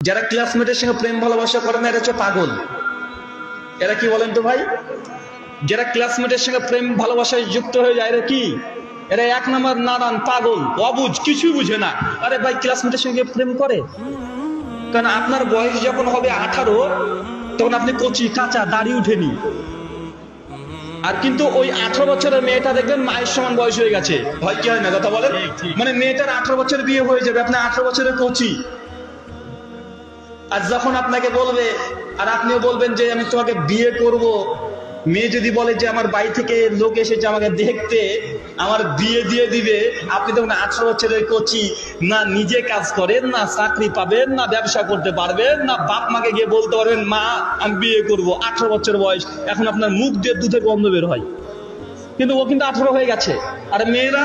যারা ক্লাসমেটের সঙ্গে প্রেম ভালোবাসা করে না, এরা হচ্ছে পাগল। এরা কি বলেন তো ভাই? যারা ক্লাসমেটের সঙ্গে প্রেম ভালোবাসায় যুক্ত হয়ে যায়, এরা কি? এরা এক নাম্বার নাদান, পাগল, অবুঝ, কিছুই বুঝে না। আরে ভাই, ক্লাসমেটের সঙ্গে প্রেম করে? কারণ আপনার বয়স যখন হবে 18, তখন আপনি কচি কাঁচা, দাড়ি উঠেনি। আর কিন্তু ওই 18 বছরের মেয়েটা দেখবেন মায়ের সমান বয়স হয়ে গেছে। ভয় কি হয় না? কথা বলেন। মানে মেয়েটার 18 বছর বিয়ে হয়ে যাবে, আপনি 18 বছরের কচি। আর যখন আপনাকে বলবে, আর আপনিও বলবেন যে আমি তোমাকে বিয়ে করব, মেয়ে যদি বলে যে আমার বাড়ি থেকে লোক এসেছে আমাকে দেখতে, আমার বিয়ে দিয়ে দিবে, আপনি তখন 18 বছরের কচি, না নিজে কাজ করেন, না চাকরি পাবেন, না ব্যবসা করতে পারবেন, না বাপ মাকে গিয়ে বলতে পারবেন মা আমি বিয়ে করব। 18 বছর বয়স, এখন আপনার মুখ দিয়ে দুধের গন্ধ বের হয়, কিন্তু ও কিন্তু 18 হয়ে গেছে। আর মেয়েরা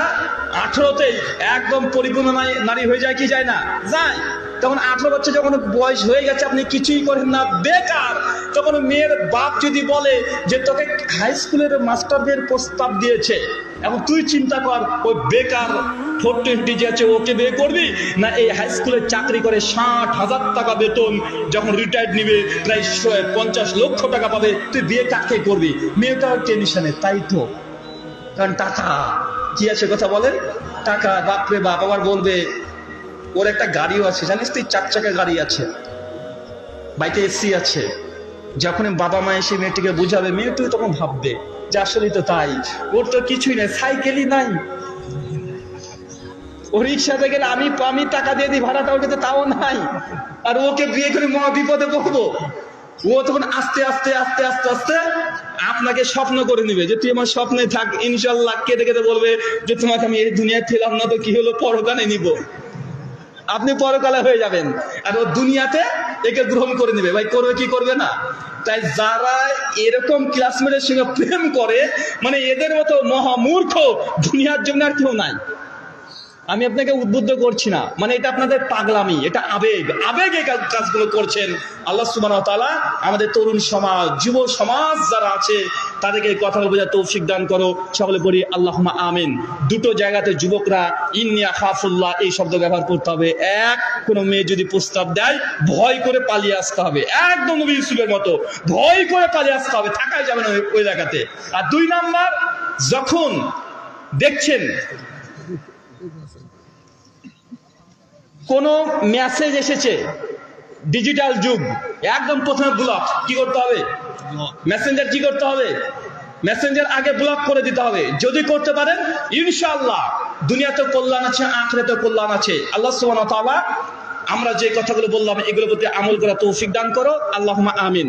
18তেই একদম পরিপূর্ণ নারী হয়ে যায় কি যায় না? যায়। তখন 18 বছর যখন বয়স হয়ে গেছে, আপনি কিছুই করেন না, বেকার। তখন মেয়ের বাপ যদি বলে যে তোকে হাই স্কুলের মাস্টারদের প্রস্তাব দিয়েছে, এখন তুই চিন্তা কর, ওই বেকার 420 যে আছে ওকে বিয়ে করবি, না এই হাই স্কুলে চাকরি করে 60,000 টাকা বেতন, যখন রিটায়ার্ড নিবে প্রায় 50 লক্ষ টাকা পাবে, তুই বিয়ে কাকে করবি? মেয়েটাও টেনশনে, তাই তো। কারণ টাকা কি আছে, কথা বলেন। টাকা, বাপরে বাপ। আবার বলবে ওর একটা গাড়িও আছে, জানিস তুই, 4 চাকা গাড়ি আছে, বাড়িতে এসি আছে। যখন বাবা মা এসে মেয়েটিকে বুঝাবে, মেয়েটিও তখন ভাববে যে আসলেই তো তাই, ওর তো কিছুই নাই, সাইকেলই নাই। ও রিক্সাতে গেলে আমি টাকা দিয়ে দিই, ভাড়াটা ওকে তাও নাই। আর ওকে বিয়ে করে মহা বিপদে পড়বো। ও তখন আস্তে আস্তে আস্তে আস্তে আস্তে আপনাকে স্বপ্ন করে নিবে যে তুই আমার স্বপ্নে থাক, ইনশাল্লাহ। কেঁদে কেঁদে বলবে যে তোমাকে আমি এই দুনিয়ায় ফেলাম না তো কি হলো, পরকালে নিব। আপনি পরকালে হয়ে যাবেন, আর ও দুনিয়াতে একে গ্রহণ করে নেবে। ভাই করবে কি করবে না? তাই যারা এরকম ক্লাসমেটের সঙ্গে প্রেম করে, মানে এদের মতো মহামূর্খ দুনিয়ার জন্য আর কেউ নাই। আমি আপনাকে উদ্বুদ্ধ করছি না, মানে এটা আপনাদের পাগলামি, এটা আবেগ। আবেগে কাজগুলো করছেন। আল্লাহ সুবহানাহু ওয়া তাআলা আমাদের তরুণ সমাজ, যুব সমাজ যারা আছে, তাদেরকে এই কথাগুলো বোঝার তৌফিক দান করো। সকলে বলি আল্লাহুম্মা আমিন। দুটো জায়গাতে যুবকরা ইন্নী আখাফুল্লাহ এই শব্দ ব্যবহার করতে হবে। এক, কোনো মেয়ে যদি প্রস্তাব দেয়, ভয় করে পালিয়ে আসতে হবে, একদম নবী ইউসুফের মতো ভয় করে পালিয়ে আসতে হবে, থাকাই যাবে না ওই জায়গাতে। আর 2 নাম্বার, যখন দেখছেন কোন মেসেজ এসেছে, ডিজিটাল যুগ, একদম প্রথমে ব্লক। কি করতে হবে? মেসেঞ্জার কি করতে হবে? মেসেঞ্জার আগে ব্লক করে দিতে হবে। যদি করতে পারেন, ইনশাআল্লাহ দুনিয়াতে কল্যাণ আছে, আখিরাতে কল্যাণ আছে। আল্লাহ সুবহানাহু ওয়া তাআলা আমরা যে কথাগুলো বললাম, এগুলোর প্রতি আমল করা তৌফিক দান করো। আল্লাহুম্মা আমিন।